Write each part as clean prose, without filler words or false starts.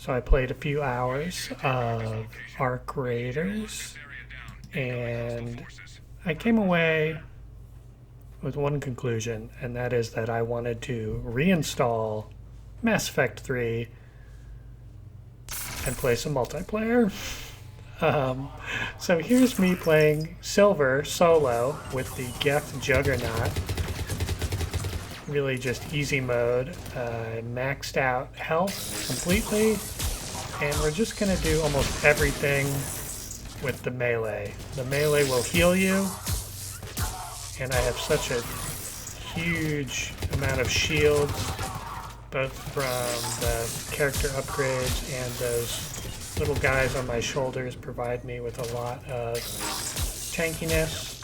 So I played a few hours of Arc Raiders, and I came away with one conclusion, and that is that I wanted to reinstall Mass Effect 3 and play some multiplayer. Um, so here's me playing Silver solo with the Geth Juggernaut. Really just easy mode. Maxed out health completely. And we're just going to do almost everything with the melee. The melee will heal you. And I have such a huge amount of shields, both from the character upgrades and those little guys on my shoulders provide me with a lot of tankiness.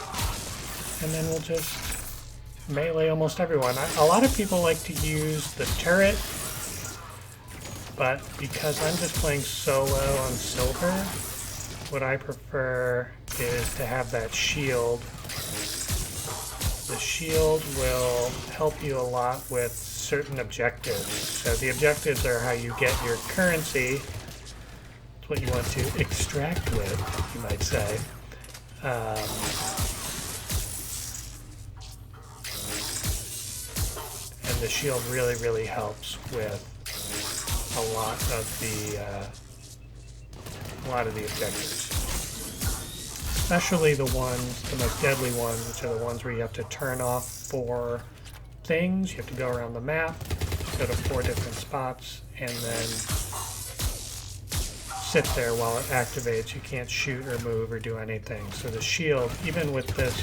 And then we'll just melee almost everyone. A lot of people like to use the turret, but because I'm just playing solo on Silver, what I prefer is to have that shield. The shield will help you a lot with certain objectives. So the objectives are how you get your currency. It's what you want to extract with, you might say. And the shield really, really helps with a lot of the objectives. Especially the most deadly ones, which are the ones where you have to turn off 4 things. You have to go around the map, go to 4 different spots, and then sit there while it activates. You can't shoot or move or do anything. So the shield, even with this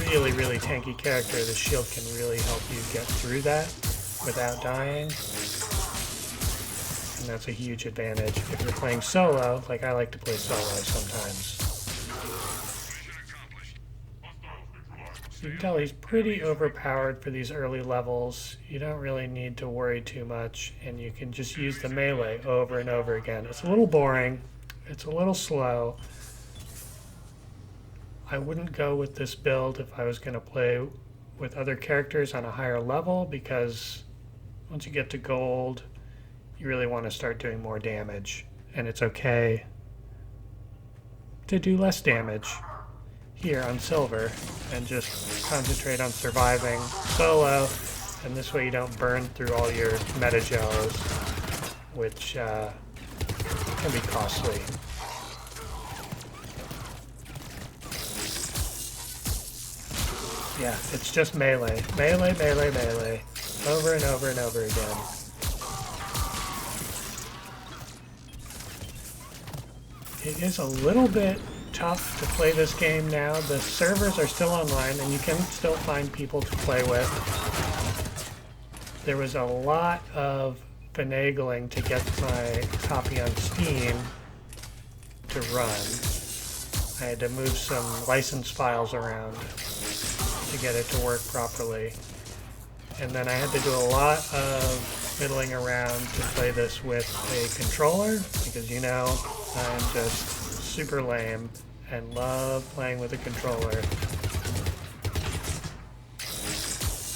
really, really tanky character, the shield can really help you get through that without dying. And that's a huge advantage if you're playing solo, like I like to play solo sometimes. You can tell he's pretty overpowered for these early levels. You don't really need to worry too much, and you can just use the melee over and over again. It's a little boring. It's a little slow. I wouldn't go with this build if I was going to play with other characters on a higher level, because once you get to gold, you really want to start doing more damage. And it's okay to do less damage here on Silver and just concentrate on surviving solo, and this way you don't burn through all your meta gels, which can be costly. Yeah, it's just melee. Melee, melee, melee. Over and over and over again. It is a little bit tough to play this game now. The servers are still online and you can still find people to play with. There was a lot of finagling to get my copy on Steam to run. I had to move some license files around to get it to work properly. And then I had to do a lot of fiddling around to play this with a controller, because you know I'm just super lame and love playing with a controller.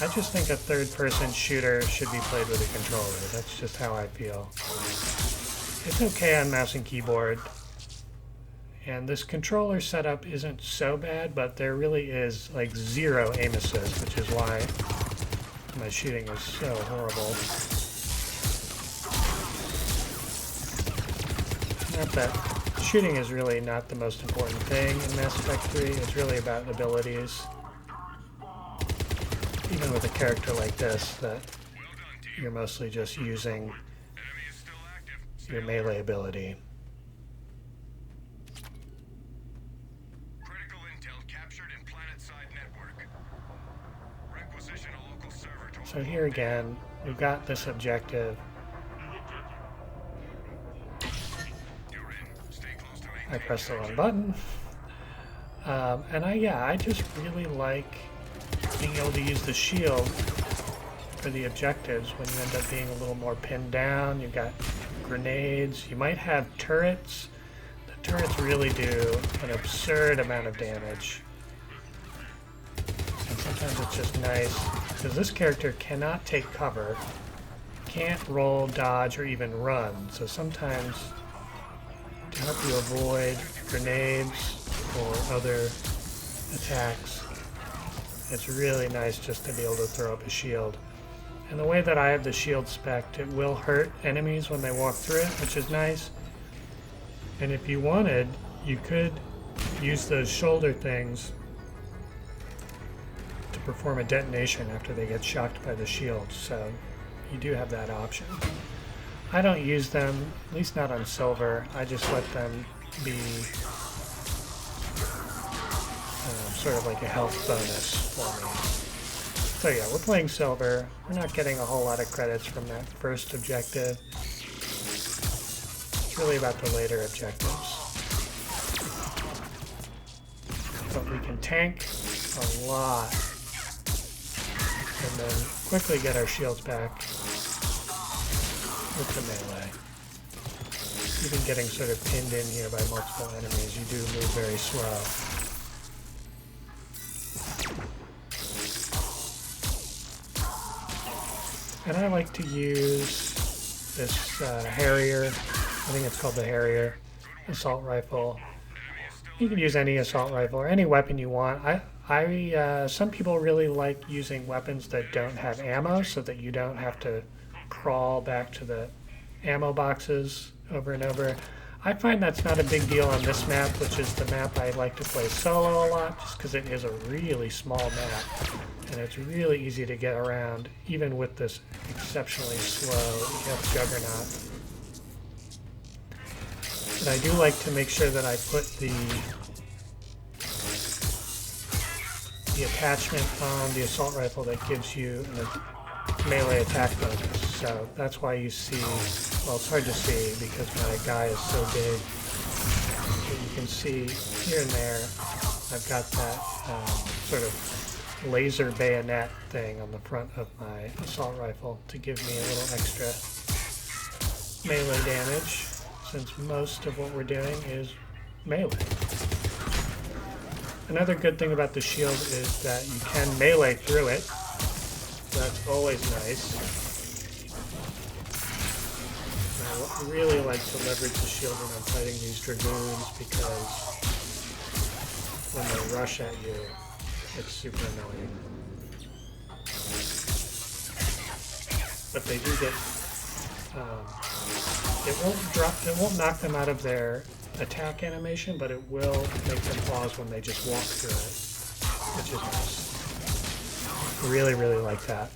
I just think a third-person shooter should be played with a controller. That's just how I feel. It's okay on mouse and keyboard. And this controller setup isn't so bad, but there really is like 0 aim assist, which is why my shooting is so horrible. Not that shooting is really not the most important thing in Mass Effect 3. It's really about abilities. Even with a character like this, that you're mostly just using your melee ability. Critical intel captured in planet-side network. Requisition a local server to... So here again, we've got this objective. I pressed the wrong button. And I just really like being able to use the shield for the objectives when you end up being a little more pinned down. You've got grenades. You might have turrets. The turrets really do an absurd amount of damage. And sometimes it's just nice, because this character cannot take cover. can't roll, dodge, or even run. So sometimes to help you avoid grenades or other attacks, it's really nice just to be able to throw up a shield. And the way that I have the shield spec'd, it will hurt enemies when they walk through it, which is nice. And if you wanted, you could use those shoulder things to perform a detonation after they get shocked by the shield. So you do have that option. I don't use them, at least not on silver. I just let them be sort of like a health bonus for me. So yeah, we're playing silver. We're not getting a whole lot of credits from that first objective. It's really about the later objectives. But we can tank a lot and then quickly get our shields back with the melee. Even getting sort of pinned in here by multiple enemies, you do move very slow. And I like to use this Harrier, I think it's called the Harrier assault rifle. You can use any assault rifle or any weapon you want. Some people really like using weapons that don't have ammo so that you don't have to crawl back to the ammo boxes over and over. I find that's not a big deal on this map, which is the map I like to play solo a lot, just because it is a really small map. And it's really easy to get around, even with this exceptionally slow Juggernaut. But I do like to make sure that I put the attachment on the assault rifle that gives you a melee attack bonus. So that's why you see, well, it's hard to see because my guy is so big. But you can see here and there, I've got that sort of laser bayonet thing on the front of my assault rifle to give me a little extra melee damage, since most of what we're doing is melee. Another good thing about the shield is that you can melee through it. So that's always nice. I really like to leverage the shield when I'm fighting these dragoons because when they rush at you, it's super annoying. But they do get, it won't knock them out of their attack animation, but it will make them pause when they just walk through it, which is nice. Really, really like that.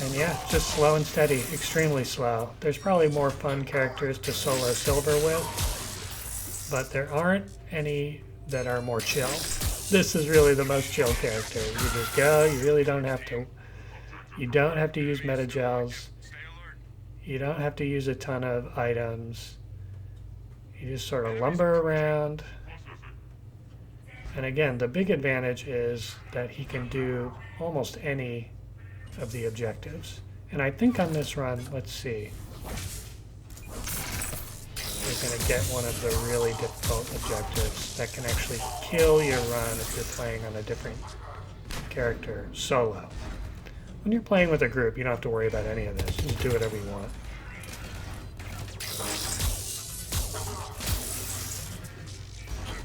And yeah, just slow and steady, extremely slow. There's probably more fun characters to solo silver with, but there aren't any that are more chill. This is really the most chill character. You just go, you really don't have to, you don't have to use meta gels. You don't have to use a ton of items. You just sort of lumber around. And again, the big advantage is that he can do almost any of the objectives. And I think on this run, let's see. We're going to get one of the really difficult objectives that can actually kill your run if you're playing on a different character solo. When you're playing with a group, you don't have to worry about any of this. Just do whatever you want.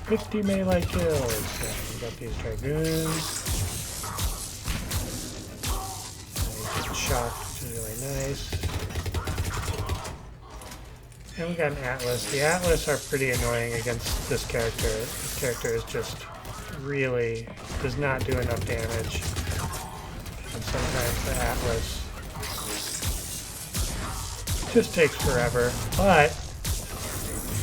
"50 melee kills." Yeah, we got these dragoons. And he's getting shocked, which is really nice. And we got an Atlas. The Atlas are pretty annoying against this character. This character is just really does not do enough damage. And sometimes the Atlas just takes forever. But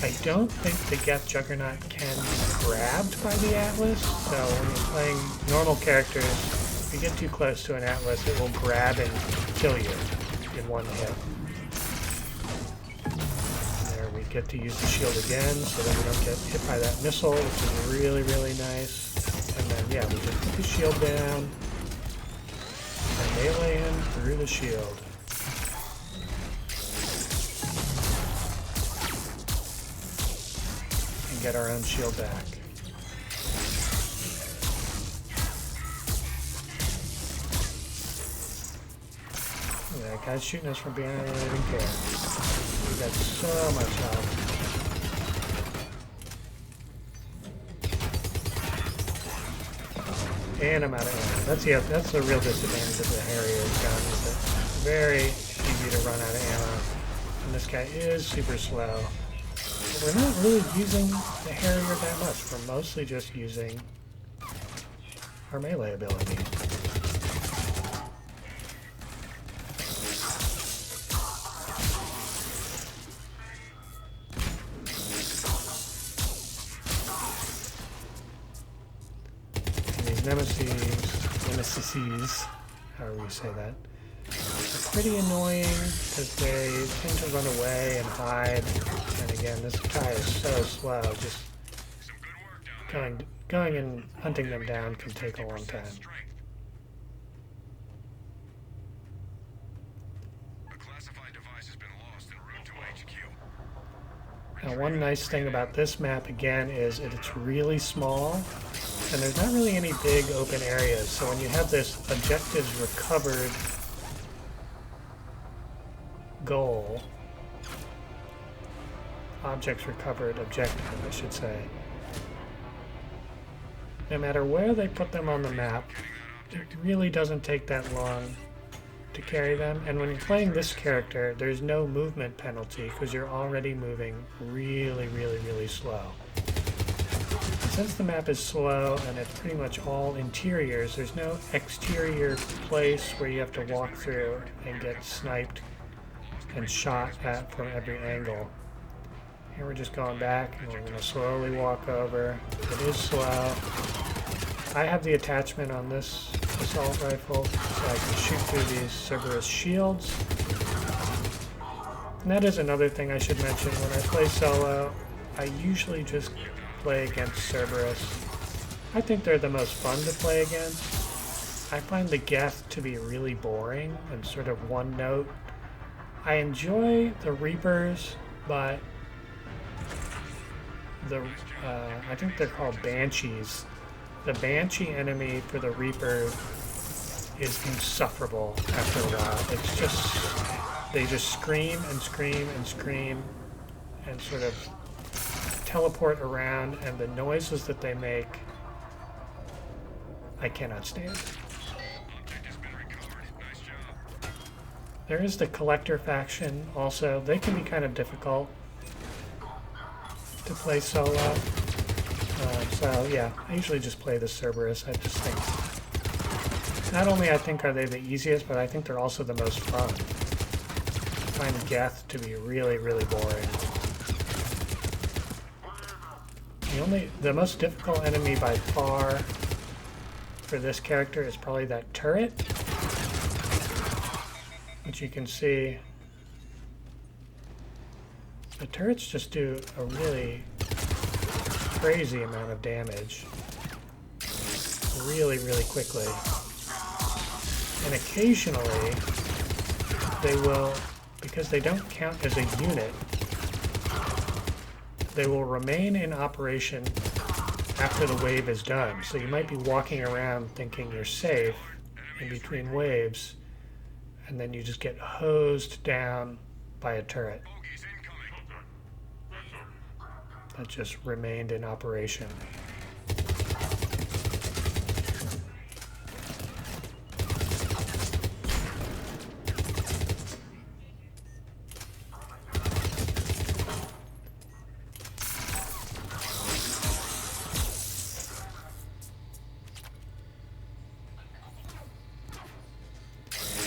I don't think the Geth Juggernaut can be grabbed by the Atlas. So when you're playing normal characters, if you get too close to an Atlas, it will grab and kill you in one hit. And there we get to use the shield again so that we don't get hit by that missile, which is really, really nice. And then, yeah, we just put the shield down and melee in through the shield. And get our own shield back. That guy's shooting us from behind. I don't even care. We got so much health. And I'm out of ammo. That's the real disadvantage of the Harrier gun. Is it's very easy to run out of ammo. And this guy is super slow. But we're not really using the Harrier that much. We're mostly just using our melee ability. Nemesis, however you say that, are pretty annoying because they tend to run away and hide. And again, this guy is so slow. Just going and hunting them down can take a long time. Now, one nice thing about this map again is it's really small. And there's not really any big open areas, so when you have this objectives recovered goal, objects recovered objective, I should say, no matter where they put them on the map, it really doesn't take that long to carry them. And when you're playing this character, there's no movement penalty because you're already moving really, really, really slow. Since the map is slow and it's pretty much all interiors, there's no exterior place where you have to walk through and get sniped and shot at from every angle. Here we're just going back and we're going to slowly walk over. It is slow. I have the attachment on this assault rifle so I can shoot through these Cerberus shields. And that is another thing I should mention. When I play solo, I usually just play against Cerberus. I think they're the most fun to play against. I find the Geth to be really boring and sort of one note. I enjoy the Reapers, but I think they're called Banshees. The Banshee enemy for the Reaper is insufferable after a while. It's just, they just scream and scream and scream and sort of teleport around, and the noises that they make, I cannot stand. There is the Collector faction also. They can be kind of difficult to play solo. So yeah, I usually just play the Cerberus. I just think, not only I think are they the easiest, but I think they're also the most fun. I find Geth to be really, really boring. The most difficult enemy by far for this character is probably that turret, which you can see. The turrets just do a really crazy amount of damage really, really quickly. And occasionally they will, because they don't count as a unit, they will remain in operation after the wave is done. So you might be walking around thinking you're safe in between waves, and then you just get hosed down by a turret that just remained in operation.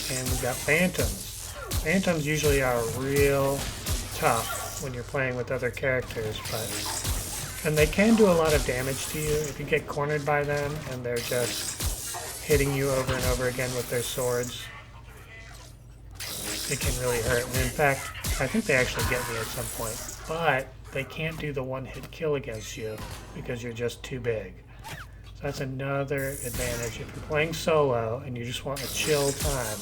And we got Phantoms. Phantoms usually are real tough when you're playing with other characters, and they can do a lot of damage to you if you get cornered by them and they're just hitting you over and over again with their swords. It can really hurt. And in fact, I think they actually get me at some point, but they can't do the one-hit kill against you because you're just too big. So that's another advantage. If you're playing solo and you just want a chill time,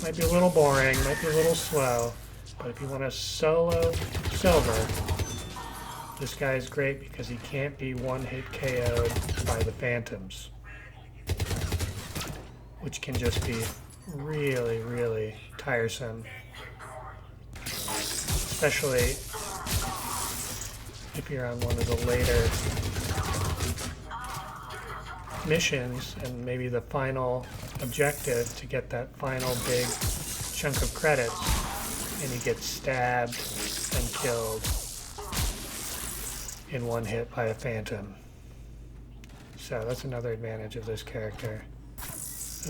might be a little boring, might be a little slow, but if you want a solo silver, this guy is great because he can't be one-hit KO'd by the Phantoms, which can just be really, really tough. tiresome, especially if you're on one of the later missions and maybe the final objective to get that final big chunk of credits, and you get stabbed and killed in one hit by a phantom. So that's another advantage of this character.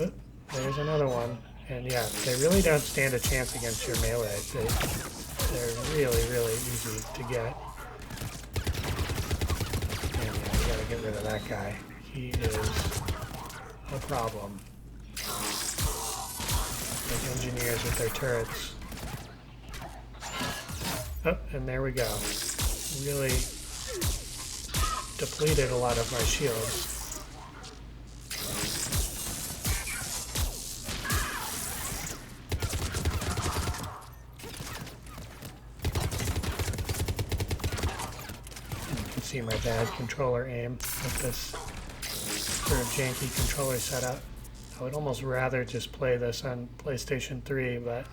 Oop, there's another one. And yeah, they really don't stand a chance against your melee. They're really, really easy to get. And yeah, we gotta get rid of that guy. He is a problem. Like engineers with their turrets. Oh, and there we go. Really depleted a lot of my shields. You can see my bad controller aim with this sort of janky controller setup. I would almost rather just play this on PlayStation 3, but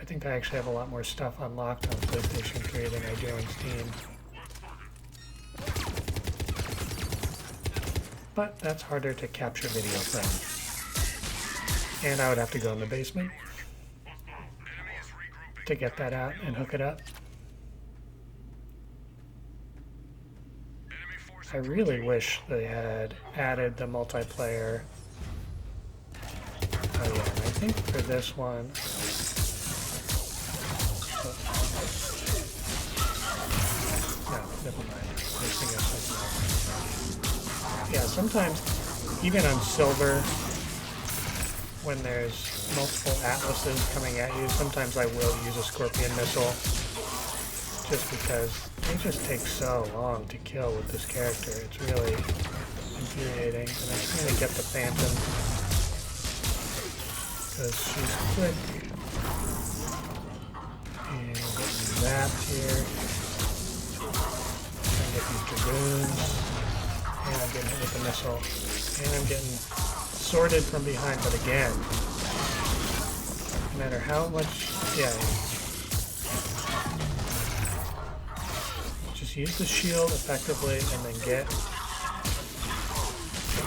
I think I actually have a lot more stuff unlocked on PlayStation 3 than I do on Steam. But that's harder to capture video from. And I would have to go in the basement to get that out and hook it up. I really wish they had added the multiplayer. Oh yeah, and I think for this one, no, never mind. This thing is something else. Yeah, sometimes, even on silver, when there's multiple atlases coming at you, sometimes I will use a scorpion missile, just because they just take so long to kill with this character. It's really infuriating, and I'm trying to get the phantom, because she's quick. And I'm getting zapped here. Trying to get these dragoons. And I'm getting hit with the missile. And I'm getting sorted from behind, but again, no matter how much, yeah, just use the shield effectively and then get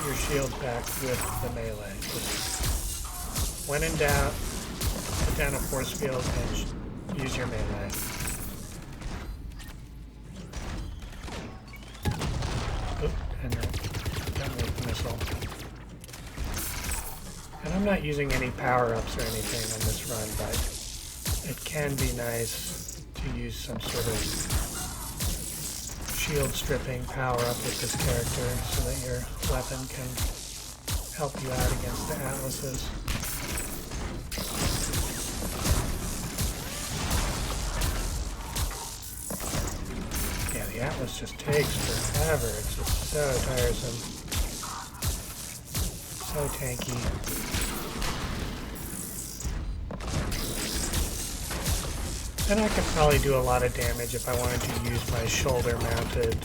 your shield back with the melee. Just when in doubt, put down a force field and use your melee. Oop, and then got me with the missile. And I'm not using any power-ups or anything on this run, but it can be nice to use some sort of shield stripping power-up with this character so that your weapon can help you out against the atlases. Yeah, the atlas just takes forever. It's just so tiresome. So tanky. And I could probably do a lot of damage if I wanted to use my shoulder-mounted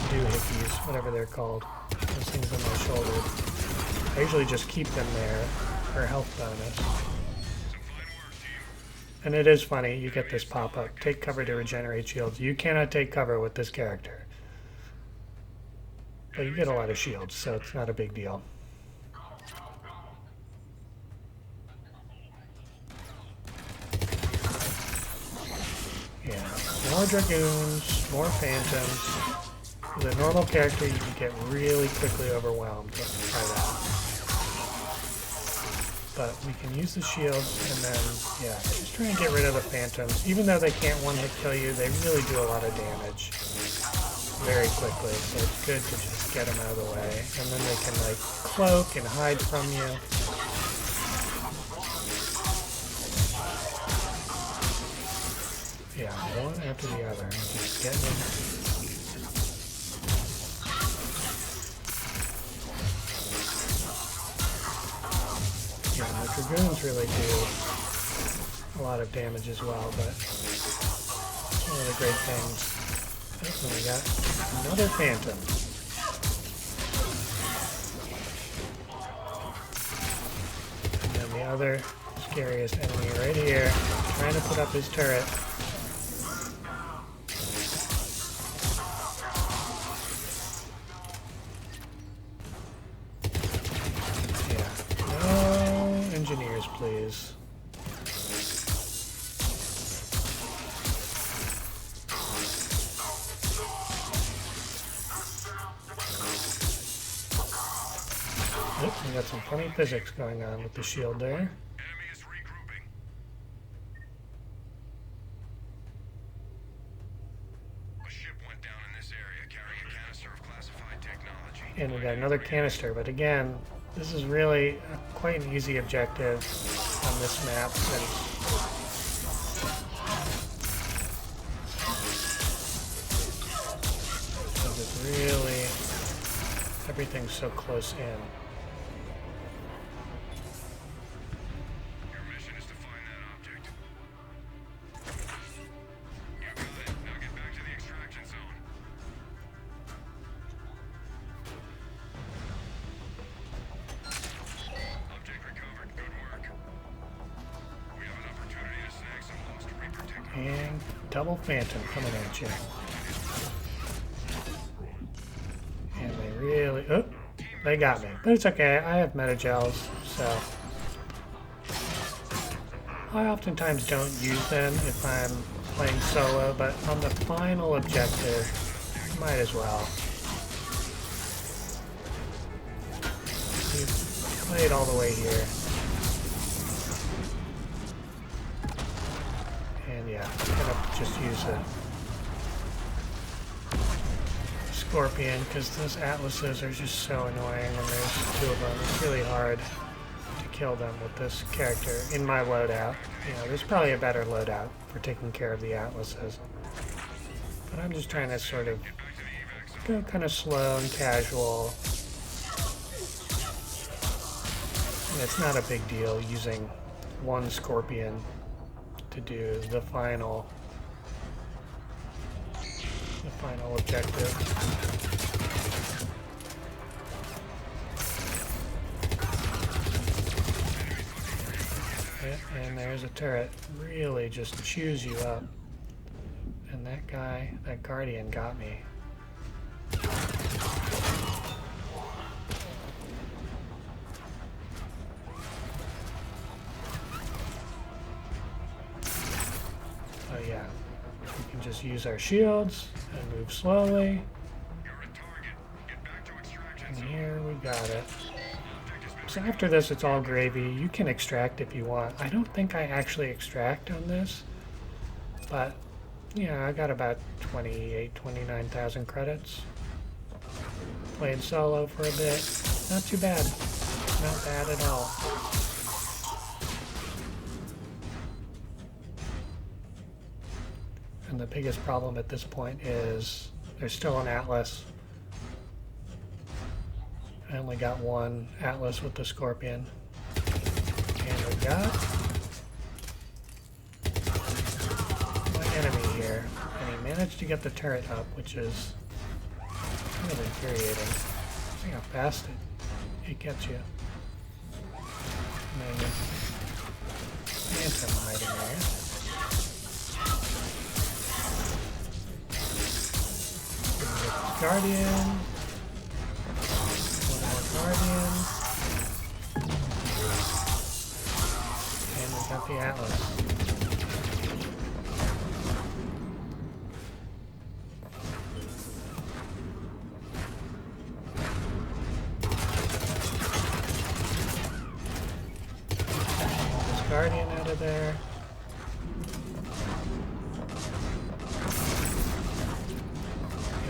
doohickeys, whatever they're called. Those things on my shoulder. I usually just keep them there for health bonus. And it is funny, you get this pop-up. Take cover to regenerate shields. You cannot take cover with this character. But you get a lot of shields, so it's not a big deal. Yeah, more dragoons, more phantoms. With a normal character, you can get really quickly overwhelmed by that. But we can use the shields, and then, yeah, just try and get rid of the phantoms. Even though they can't one-hit kill you, they really do a lot of damage very quickly. So it's good to just get them out of the way. And then they can, like, cloak and hide from you. Yeah, one after the other. Just getting them. Yeah, the dragoons really do a lot of damage as well, but one of the great things. Oh, we got another phantom. And then the other scariest enemy right here, trying to put up his turret. Yeah. No engineers, please. Oop, we got some funny physics going on with the shield there. Enemy is regrouping. A ship went down in this area carrying a canister of classified technology. And we got another canister, but again, this is really quite an easy objective on this map. Because it's really, everything's so close in. Your mission is to find that object. You got it. Now get back to the extraction zone. Object recovered. Good work. We have an opportunity to snag some lost Reaper technology. And double phantom coming at you. And they really, oh, they got me. But it's okay, I have metagels, so I oftentimes don't use them if I'm playing solo, but on the final objective, might as well. We've played all the way here. And yeah, I'm gonna just use a Scorpion, because those Atlases are just so annoying when there's two of them. It's really hard to kill them with this character in my loadout. You know, there's probably a better loadout for taking care of the Atlases. But I'm just trying to sort of go kind of slow and casual. And it's not a big deal using one Scorpion to do the final objective. Yeah, and there's a turret. Really just chews you up. And that guy, that Guardian got me. Oh yeah, we can just use our shields and move slowly. You're a target. Get back to extraction And zone. here we got it. So after this, it's all gravy. You can extract if you want. I don't think I actually extract on this, but yeah, I got about 29,000 credits. Played solo for a bit. Not too bad. Not bad at all. And the biggest problem at this point is there's still an Atlas. I only got one Atlas with the Scorpion. And we got my enemy here. And he managed to get the turret up, which is kind of infuriating. See how fast it gets you. And then Phantom hiding there. Guardian. One more Guardian. And we got the Atlas. This Guardian out of there.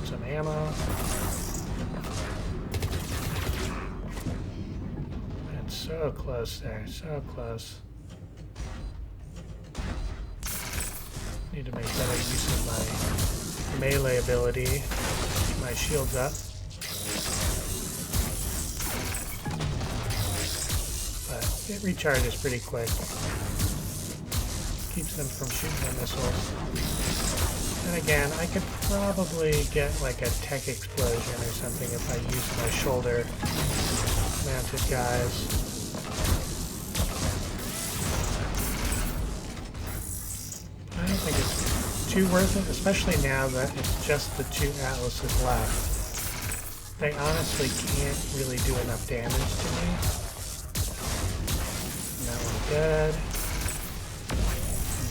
Some ammo. And so close there, so close. Need to make better use of my melee ability. Keep my shields up. But it recharges pretty quick. Keeps them from shooting their missiles. And again, I could probably get like a tech explosion or something if I used my shoulder mounted guys. too worth it, especially now that it's just the 2 Atlases left. They honestly can't really do enough damage to me. And that one's dead.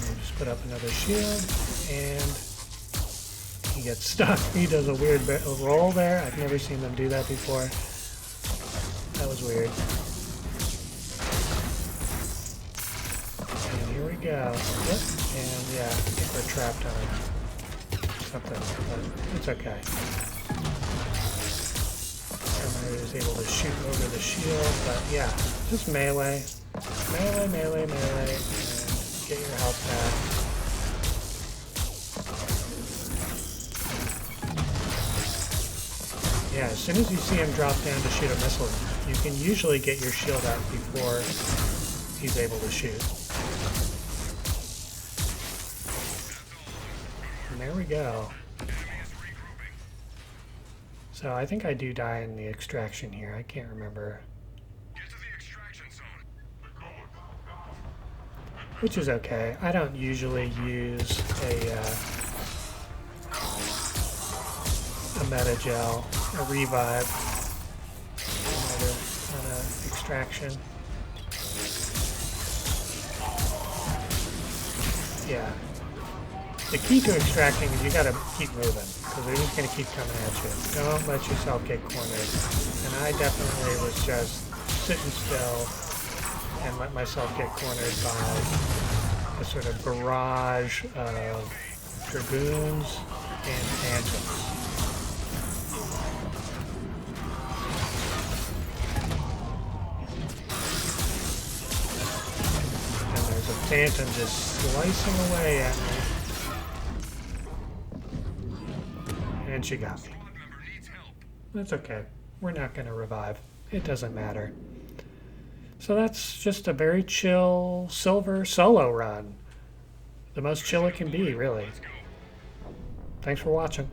And just put up another shield, and he gets stuck. He does a weird roll there. I've never seen them do that before. That was weird. And here we go. Yep. And yeah, I think we're trapped on something, but it's okay. Somebody was able to shoot over the shield, but yeah, just melee. Melee, melee, melee, and get your health back. Yeah, as soon as you see him drop down to shoot a missile, you can usually get your shield out before he's able to shoot. And there we go. So I think I do die in the extraction here. I can't remember. Get to the extraction zone. Which is okay. I don't usually use a meta-gel, a revive on an extraction. Yeah. The key to extracting is you gotta keep moving, because they're just gonna keep coming at you. Don't let yourself get cornered. And I definitely was just sitting still and let myself get cornered by a sort of barrage of dragoons and phantoms. And there's a phantom just slicing away at me. And she got me. That's okay. We're not going to revive. It doesn't matter. So that's just a very chill silver solo run. The most chill it can be, really. Thanks for watching.